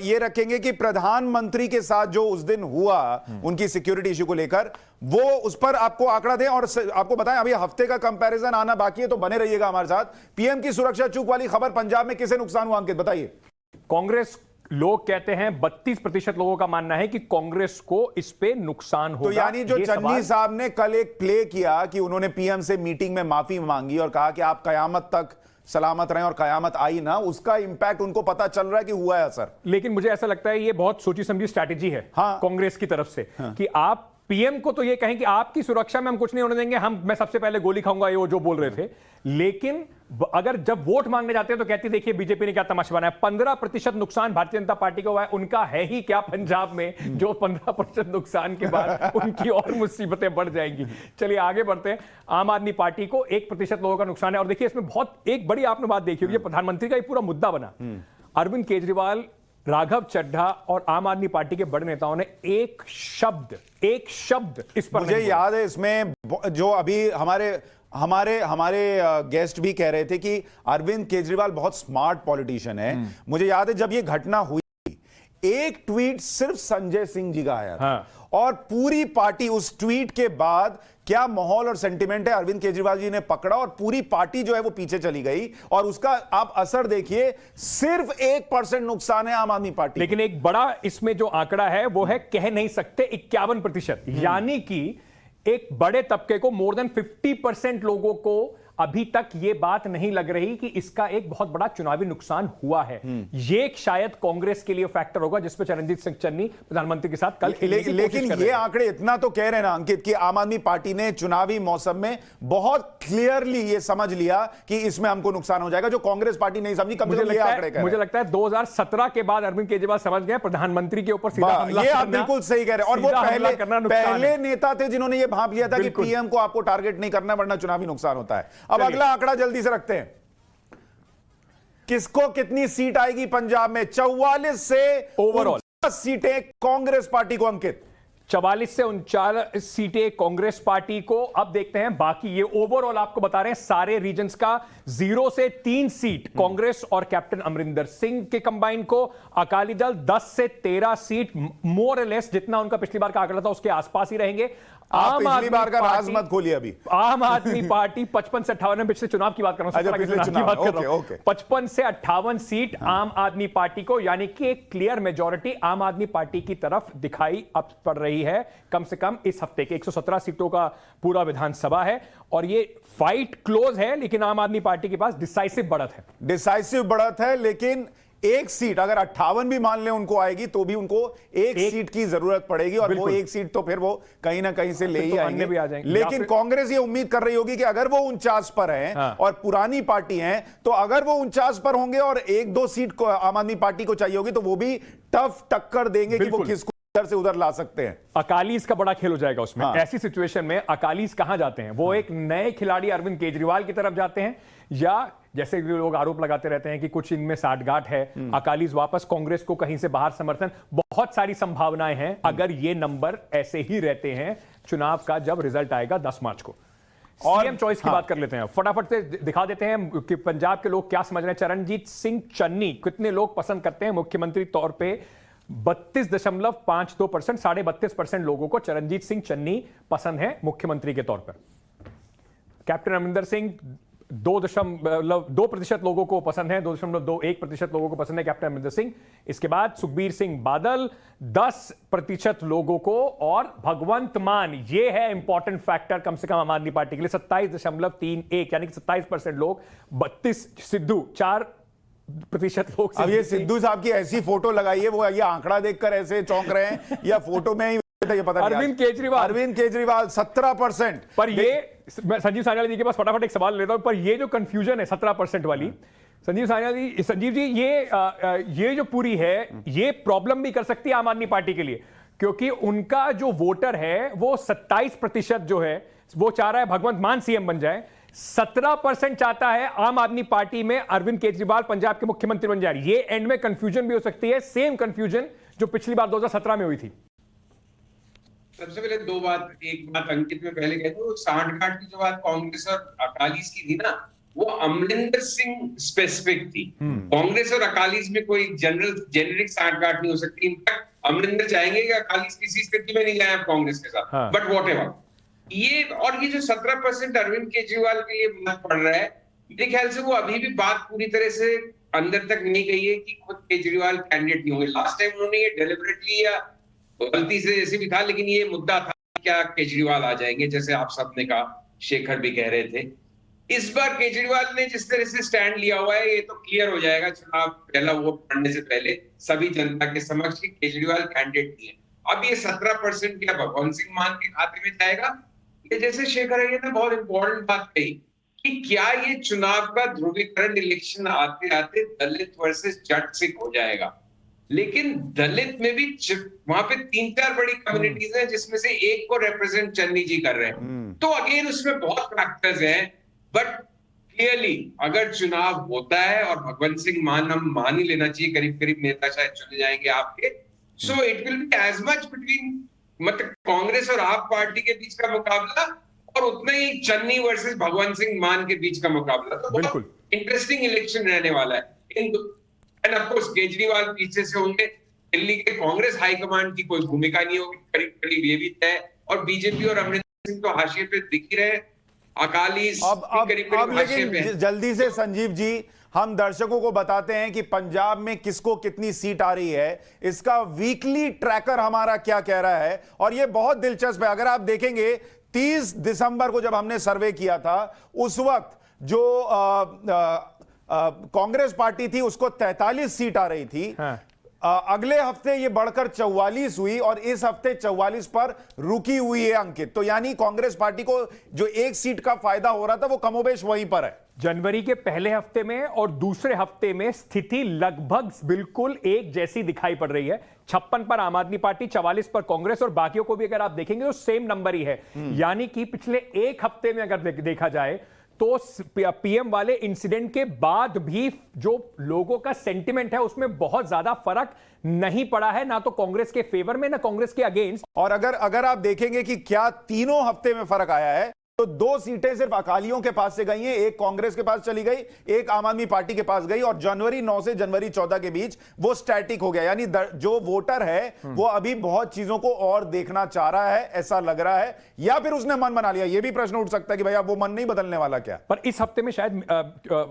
[SPEAKER 1] ये रखेंगे कि प्रधानमंत्री के साथ जो उस दिन हुआ उनकी सिक्योरिटी इश्यू को लेकर, वो उस पर आपको आंकड़ा दें और आपको बताएं। अभी हफ्ते का कंपैरिजन आना बाकी है, तो बने रहिएगा हमारे साथ। पीएम की सुरक्षा चूक वाली खबर, पंजाब में किसे नुकसान हुआ अंकित बताइए।
[SPEAKER 2] कांग्रेस लोग कहते हैं 32% लोगों का मानना है कि कांग्रेस को इस पे नुकसान होगा।
[SPEAKER 1] तो यानी जो चन्नी साहब ने कल एक प्ले किया कि उन्होंने पीएम से मीटिंग में माफी मांगी और कहा कि आप कयामत तक सलामत रहें, और कयामत आई ना, उसका इंपैक्ट उनको पता चल रहा है कि हुआ है असर।
[SPEAKER 2] लेकिन मुझे ऐसा लगता है ये बहुत सोची समझी स्ट्रैटेजी है कांग्रेस की तरफ से कि आप पीएम को तो ये कहें कि आपकी सुरक्षा में हम कुछ नहीं होने देंगे, मैं सबसे पहले गोली खाऊंगा, ये जो बोल रहे थे। लेकिन अगर जब वोट मांगने जाते हैं तो कहती देखिए बीजेपी ने क्या तमाशा बनाया। 15% नुकसान भारतीय जनता पार्टी को हुआ है, उनका है ही क्या पंजाब में जो 15% नुकसान के बाद उनकी और मुसीबतें बढ़ जाएंगी। चलिए आगे बढ़ते हैं। आम आदमी पार्टी को 1% लोगों का नुकसान है और देखिए इसमें बहुत एक बड़ी आपने बात देखी होगी, प्रधानमंत्री का ये पूरा मुद्दा बना। अरविंद केजरीवाल, राघव चड्ढा और आम आदमी पार्टी के बड़े नेताओं ने एक शब्द इस पर
[SPEAKER 1] मुझे याद है, इसमें जो अभी हमारे गेस्ट भी कह रहे थे कि अरविंद केजरीवाल बहुत स्मार्ट पॉलिटिशियन है। मुझे याद है जब ये घटना हुई, एक ट्वीट सिर्फ संजय सिंह जी का आया था।
[SPEAKER 2] हाँ।
[SPEAKER 1] और पूरी पार्टी उस ट्वीट के बाद क्या माहौल और सेंटिमेंट है, अरविंद केजरीवाल जी ने पकड़ा और पूरी पार्टी जो है वो पीछे चली गई। और उसका आप असर देखिए, सिर्फ 1% नुकसान है आम आदमी पार्टी।
[SPEAKER 2] लेकिन एक बड़ा इसमें जो आंकड़ा है वो है कह नहीं सकते 51%, यानी कि एक बड़े तबके को, मोर देन 50% लोगों को अभी तक यह बात नहीं लग रही कि इसका एक बहुत बड़ा चुनावी नुकसान हुआ है। ये एक शायद कांग्रेस के लिए फैक्टर होगा जिस पर चरणजीत सिंह चन्नी प्रधानमंत्री के साथ कल
[SPEAKER 1] लेकिन ये आंकड़े इतना तो कह रहे हैं ना अंकित कि आम आदमी पार्टी ने चुनावी मौसम में बहुत क्लियरली ये समझ लिया कि इसमें हमको नुकसान हो जाएगा, जो कांग्रेस पार्टी नहीं समझी। कम से कम ये आंकड़े कह रहे हैं।
[SPEAKER 2] मुझे लगता है 2017 के बाद अरविंद केजरीवाल समझ गए प्रधानमंत्री के ऊपर सीधा हमला
[SPEAKER 1] ये आप
[SPEAKER 2] करना,
[SPEAKER 1] बिल्कुल सही कह रहे हैं। और वो पहले नेता थे जिन्होंने ये भांप लिया था कि पीएम को आपको टारगेट नहीं करना वरना चुनावी नुकसान होता है। अब अगला आंकड़ा जल्दी से रखते हैं, किसको कितनी सीट आएगी पंजाब में? 44 से
[SPEAKER 2] ओवरऑल
[SPEAKER 1] सीटें कांग्रेस पार्टी को अंकित।
[SPEAKER 2] 44 से 39 सीटें कांग्रेस पार्टी को। अब देखते हैं बाकी, ये ओवरऑल आपको बता रहे हैं सारे रीजन्स का। 0 से 3 सीट कांग्रेस और कैप्टन अमरिंदर सिंह के कंबाइन को। अकाली दल 10 से 13 सीट, मोर लेस जितना उनका पिछली बार का आंकड़ा था उसके आसपास ही रहेंगे।
[SPEAKER 1] पिछली बार का राज मत खोलिए अभी।
[SPEAKER 2] आम आदमी पार्टी 55 से 58, पिछले चुनाव की बात कर रहा हूं, 55 से 58 सीट आम आदमी पार्टी को, यानी कि एक क्लियर मेजॉरिटी आम आदमी पार्टी की तरफ दिखाई अब पड़ रही है। कम से कम इस हफ्ते के 117 सीटों का पूरा विधानसभा है और ये फाइट क्लोज है, लेकिन आम आदमी पार्टी के पास डिसाइसिव बढ़त है। लेकिन एक सीट अगर 58 भी मान लें उनको आएगी तो भी उनको एक सीट की जरूरत पड़ेगी और वो एक सीट तो फिर वो कहीं ना कहीं से ले ही आएंगे। भी आ जाएंगे।
[SPEAKER 1] लेकिन कांग्रेस ये उम्मीद कर रही होगी कि अगर वो 49 पर हैं और पुरानी पार्टी हैं, तो अगर वो 49 पर होंगे और 1-2 सीट को आम आदमी पार्टी को चाहिए होगी तो वो भी टफ टक्कर देंगे कि वो किसको इधर से उधर ला सकते हैं।
[SPEAKER 2] अकालीस का बड़ा खेल हो जाएगा उसमें। ऐसी सिचुएशन में अकालीस कहां जाते हैं? वो एक नए खिलाड़ी अरविंद केजरीवाल की तरफ जाते हैं, या जैसे लोग आरोप लगाते रहते हैं कि कुछ इनमें साठगांठ है, अकालीस वापस कांग्रेस को कहीं से बाहर समर्थन। बहुत सारी संभावनाएं हैं अगर ये नंबर ऐसे ही रहते हैं चुनाव का जब रिजल्ट आएगा 10 मार्च को। सीएम चॉइस की बात कर लेते हैं, फटाफट से दिखा देते हैं कि पंजाब के लोग क्या समझ रहे हैं। चरणजीत सिंह चन्नी कितने लोग पसंद करते हैं मुख्यमंत्री तौर पे? 32.52%, 32.5% लोगों को चरणजीत सिंह चन्नी पसंद है मुख्यमंत्री के तौर पर। कैप्टन अमरिंदर सिंह 2% लोगों को पसंद है, 2.21% लोगों को पसंद है कैप्टन अमरिंदर सिंह। इसके बाद सुखबीर सिंह बादल 10% लोगों को, और भगवंत मान, ये है इंपॉर्टेंट फैक्टर कम से कम आम आदमी पार्टी के लिए, 27.31, यानी कि 27% लोग। 32 सिद्धू 4% लोग।
[SPEAKER 1] अब ये सिद्धू साहब की ऐसी फोटो लगाइए, वो ये आंकड़ा देखकर ऐसे चौंक रहे हैं या फोटो में ही ये पता नहीं। अरविंद केजरीवाल 17%।
[SPEAKER 2] पर ये संजीव सान्याल जी के पास फटाफट एक सवाल लेता हूं, पर ये जो कंफ्यूजन है 17% वाली, संजीव जी ये जो पूरी है ये प्रॉब्लम भी कर सकती है आम आदमी पार्टी के लिए, क्योंकि उनका जो वोटर है वो 27% जो है वो चाह रहा है भगवंत मान सीएम बन जाए, 17% चाहता है आम आदमी पार्टी में अरविंद केजरीवाल पंजाब के मुख्यमंत्री बन जाए। ये एंड में कंफ्यूजन भी हो सकती है, सेम कंफ्यूजन जो पिछली बार 2017 में हुई थी।
[SPEAKER 5] सबसे पहले एक बात अंकित में पहले कहते हैं, सांठगांठ की जो बात कांग्रेस और अकालीस की थी ना, वो अमरिंदर सिंह स्पेसिफिक थी। कांग्रेस और अकालीस में कोई जेनेरिक सांठगांठ नहीं हो सकती। इनफैक्ट अमरिंदर चाहेंगे कि अकालीस किसी स्थिति में नहीं जाए कांग्रेस के साथ, बट व्हाटएवर। ये जो 17% अरविंद केजरीवाल के लिए मत पड़ रहा है, मेरे ख्याल से वो अभी भी बात पूरी तरह से अंदर तक नहीं गई है कि खुद केजरीवाल कैंडिडेट नहीं होंगे। लास्ट टाइम उन्होंने ये डेलिबरेटली या गलती से जैसे भी था, लेकिन ये मुद्दा था क्या केजरीवाल आ जाएंगे, जैसे आप सबने कहा, शेखर भी कह रहे थे। इस बार केजरीवाल ने जिस तरह से स्टैंड लिया हुआ है, ये तो क्लियर हो जाएगा चुनाव पहला वोट पड़ने से पहले सभी जनता के समक्ष कि केजरीवाल कैंडिडेट नहीं है। अब ये 17% क्या भगवंत सिंह मान के खाते में जाएगा? ये जैसे शेखर अय्यर ने बहुत इंपॉर्टेंट बात कही कि क्या ये चुनाव का ध्रुवीकरण इलेक्शन आते आते दलित वर्सेस जट सिख हो जाएगा? लेकिन दलित में भी वहां पे 3-4 बड़ी कम्युनिटीज हैं जिसमें से एक को रिप्रेजेंट चन्नी जी कर रहे हैं। तो अगेन उसमें बहुत फैक्टर्स हैं, बट क्लियरली अगर चुनाव होता है और भगवंत सिंह मान हम मान ही लेना चाहिए, करीब करीब नेता शायद चुने जाएंगे आपके, so it will be as much between मतलब कांग्रेस और आप पार्टी के बीच का मुकाबला और उतना ही चन्नी वर्सेस भगवंत सिंह मान के बीच का मुकाबला। तो
[SPEAKER 2] बिल्कुल
[SPEAKER 5] इंटरेस्टिंग इलेक्शन रहने वाला है। एंड ऑफ कोर्स केजरीवाल पीछे से होंगे, दिल्ली के कांग्रेस हाईकमांड की कोई भूमिका नहीं होगी, करीब करीब ये भी तय, और बीजेपी और अमरिंदर सिंह तो हाशिए पे दिख ही रहे, अकाली
[SPEAKER 1] अब लेकिन जल्दी से संजीव जी हम दर्शकों को बताते हैं कि पंजाब में किसको कितनी सीट आ रही है, इसका वीकली ट्रैकर हमारा क्या कह रहा है। और यह बहुत दिलचस्प है, अगर आप देखेंगे 30 दिसंबर को जब हमने सर्वे किया था उस वक्त जो कांग्रेस पार्टी थी उसको 43 सीट आ रही थी। हाँ। अगले हफ्ते ये बढ़कर 44 हुई और इस हफ्ते 44 पर रुकी हुई है अंकित। तो यानी कांग्रेस पार्टी को जो एक सीट का फायदा हो रहा था वो कमोबेश वहीं पर है।
[SPEAKER 2] जनवरी के पहले हफ्ते में और दूसरे हफ्ते में स्थिति लगभग बिल्कुल एक जैसी दिखाई पड़ रही है। 56 पर आम आदमी पार्टी, 44 पर कांग्रेस, और बाकियों को भी अगर आप देखेंगे तो सेम नंबर ही है। यानी कि पिछले एक हफ्ते में अगर देखा जाए तो पीएम वाले इंसिडेंट के बाद भी जो लोगों का सेंटिमेंट है उसमें बहुत ज्यादा फर्क नहीं पड़ा है, ना तो कांग्रेस के फेवर में ना कांग्रेस के अगेंस्ट।
[SPEAKER 1] और अगर आप देखेंगे कि क्या तीनों हफ्ते में फर्क आया है तो 2 सीटें सिर्फ अकालियों के पास से गई हैं, एक कांग्रेस के पास चली गई, एक आम आदमी पार्टी के पास गई, और जनवरी 9 से जनवरी 14 के बीच वो स्टैटिक हो गया। यानी जो वोटर है वो अभी बहुत चीजों को और देखना चाह रहा है, ऐसा लग रहा है, या फिर उसने मन बना लिया। ये भी प्रश्न उठ सकता है कि भाई अब वो मन नहीं बदलने वाला क्या।
[SPEAKER 2] पर इस हफ्ते में शायद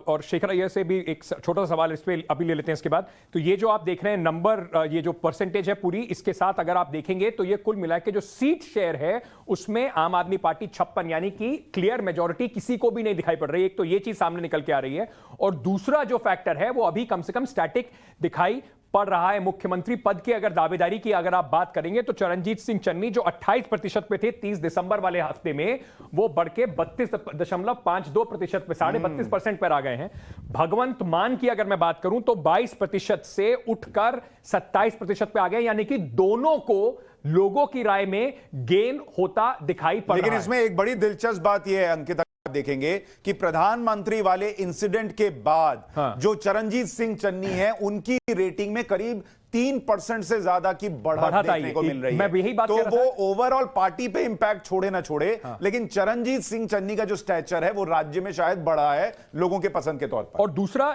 [SPEAKER 2] और शेखर अय्यर से भी एक छोटा सा सवाल इस पे अभी ले लेते हैं इसके बाद। तो ये जो आप देख रहे हैं नंबर, ये जो परसेंटेज है पूरी, इसके साथ अगर आप देखेंगे तो ये कुल मिला के जो सीट शेयर है उसमें आम आदमी पार्टी 56, यानी कि क्लियर मेजॉरिटी किसी को भी नहीं दिखाई पड़ रही है। एक तो ये चीज सामने निकल के आ रही है, और दूसरा जो फैक्टर है वो अभी कम से कम स्टैटिक दिखाई पड़ रहा है। मुख्यमंत्री पद की अगर दावेदारी की अगर आप बात करेंगे तो चरणजीत सिंह चन्नी जो 28% पे थे 30 दिसंबर वाले हफ्ते में, वो बढ़ के 32.52% पे 32.5% पर आ गए हैं। भगवंत मान की अगर मैं बात करूं तो 22% से उठकर 27% पे आ गए, यानी कि दोनों को लोगों की राय में गेन होता दिखाई पड़ रहा है।
[SPEAKER 1] लेकिन इसमें एक बड़ी दिलचस्प बात यह है अंकित, देखेंगे कि प्रधानमंत्री वाले इंसिडेंट के बाद जो चरणजीत सिंह चन्नी है उनकी रेटिंग में करीब 3% से ज्यादा की बढ़त देखने को मिल रही है।
[SPEAKER 2] मैं यही बात
[SPEAKER 1] तो वो ओवरऑल पार्टी पे इंपैक्ट छोड़े ना छोड़े, लेकिन चरणजीत सिंह चन्नी का जो स्टैचर है वो राज्य में शायद बढ़ा है लोगों के पसंद के तौर पर।
[SPEAKER 2] और दूसरा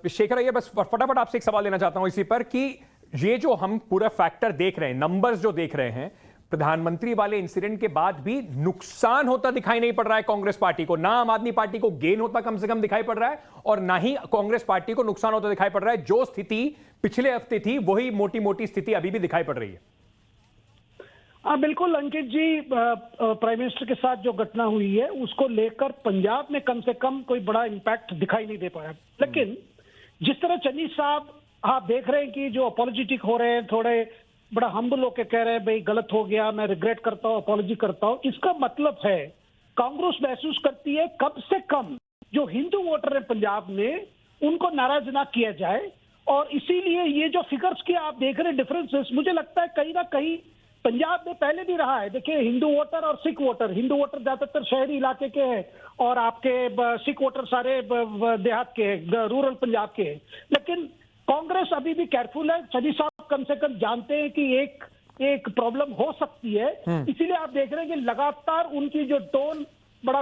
[SPEAKER 2] शेखर, ये बस फटाफट आपसे एक सवाल लेना चाहता हूं इसी पर कि ये जो हम पूरा फैक्टर देख रहे हैं, नंबर्स जो देख रहे हैं, प्रधानमंत्री वाले इंसिडेंट के बाद भी नुकसान होता दिखाई नहीं पड़ रहा है कांग्रेस पार्टी को। ना आम आदमी पार्टी को गेन होता कम से कम दिखाई पड़ रहा है, और ना ही कांग्रेस पार्टी को नुकसान होता दिखाई पड़ रहा है। जो स्थिति पिछले हफ्ते थी वही मोटी मोटी स्थिति अभी भी दिखाई पड़ रही है।
[SPEAKER 6] हाँ बिल्कुल अंकित जी, प्राइम मिनिस्टर के साथ जो घटना हुई है उसको लेकर पंजाब में कम से कम कोई बड़ा इंपैक्ट दिखाई नहीं दे पाया। लेकिन जिस तरह चन्नी साहब आप देख रहे हैं कि जो अपॉलोजेटिक हो रहे हैं, थोड़े बड़ा हम्बल होके कह रहे हैं भाई गलत हो गया, मैं रिग्रेट करता हूं, अपॉलॉजी करता हूं, इसका मतलब है कांग्रेस महसूस करती है कम से कम जो हिंदू वोटर है पंजाब में उनको नाराज ना किया जाए, और इसीलिए ये जो फिगर्स की आप देख रहे हैं डिफरेंसेस, मुझे लगता है कहीं ना कहीं पंजाब में पहले भी रहा है। देखिए हिंदू वोटर और सिख वोटर, हिंदू वोटर ज्यादातर शहरी इलाके के हैं और आपके सिख वोटर सारे देहात के हैं, रूरल पंजाब के हैं। लेकिन कांग्रेस अभी भी केयरफुल है। चन्नी साहब कम से कम जानते हैं कि एक प्रॉब्लम हो सकती है, इसीलिए आप देख रहे हैं कि लगातार उनकी जो टोन बड़ा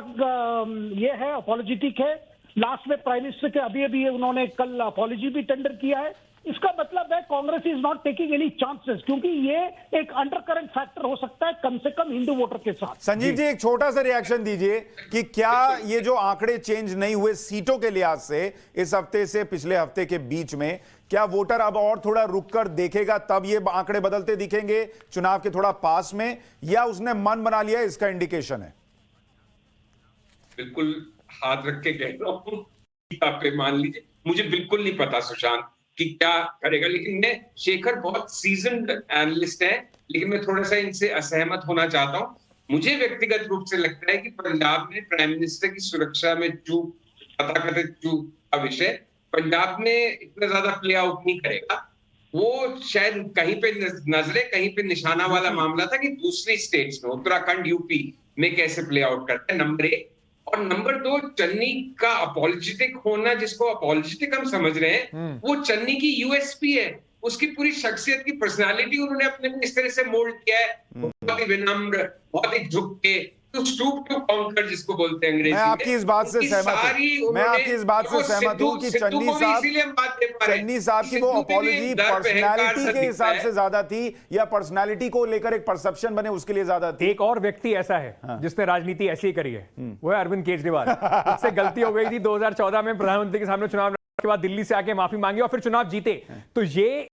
[SPEAKER 6] ये है, अपॉलोजेटिक है। लास्ट में प्राइम मिनिस्टर के अभी उन्होंने कल अपॉलॉजी भी टेंडर किया है। इसका मतलब है Congress is not taking any chances, क्योंकि ये एक अंडर करंट फैक्टर हो सकता है कम से कम हिंदू वोटर के साथ।
[SPEAKER 1] संजीव जी एक छोटा सा रिएक्शन दीजिए कि क्या ये जो आंकड़े चेंज नहीं हुए सीटों के लिहाज से इस हफ्ते से पिछले हफ्ते के बीच में, क्या वोटर अब और थोड़ा रुक कर देखेगा तब ये आंकड़े बदलते दिखेंगे चुनाव के थोड़ा पास में, या उसने मन बना लिया इसका इंडिकेशन है?
[SPEAKER 5] बिल्कुल हाथ रख के कह रहा हूं, आप मान लीजिए मुझे बिल्कुल नहीं पता सुशांत कि क्या करेगा। लेकिन मैं, शेखर बहुत सीजन्ड एनालिस्ट है, लेकिन मैं थोड़ा सा इनसे असहमत होना चाहता हूं। मुझे व्यक्तिगत रूप से लगता है कि पंजाब में प्राइम मिनिस्टर की सुरक्षा में चूक, तथाकथित चूक का विषय पंजाब में इतना ज्यादा प्ले आउट नहीं करेगा। वो शायद कहीं पे नजरे, कहीं पे निशाना वाला मामला था कि दूसरी स्टेट्स में, उत्तराखंड, यूपी में कैसे प्ले आउट करता है, नंबर 1। और नंबर 2, चन्नी का अपॉलोजेटिक होना, जिसको अपॉलोजेटिक हम समझ रहे हैं, वो चन्नी की यूएसपी है। उसकी पूरी शख्सियत की पर्सनालिटी उन्होंने अपने को इस तरह से मोल्ड किया है, बहुत ही विनम्र, बहुत ही झुक के, टू स्टूप टू कॉन्कर जिसको बोलते हैं अंग्रेजी में।
[SPEAKER 1] मैं आपकी इस बात से सहमत हूं कि चन्नी साहब की वो अपॉलॉजी पर्सनालिटी के हिसाब से ज्यादा थी, या पर्सनालिटी को लेकर एक परसेप्शन बने उसके लिए ज्यादा थी।
[SPEAKER 2] एक और व्यक्ति ऐसा है जिसने राजनीति ऐसी ही करी है, वो है अरविंद केजरीवाल। उससे गलती हो गई थी 2014 में प्रधानमंत्री के सामने चुनाव के बाद दिल्ली से आके माफी मांगी और फिर चुनाव जीते। तो ये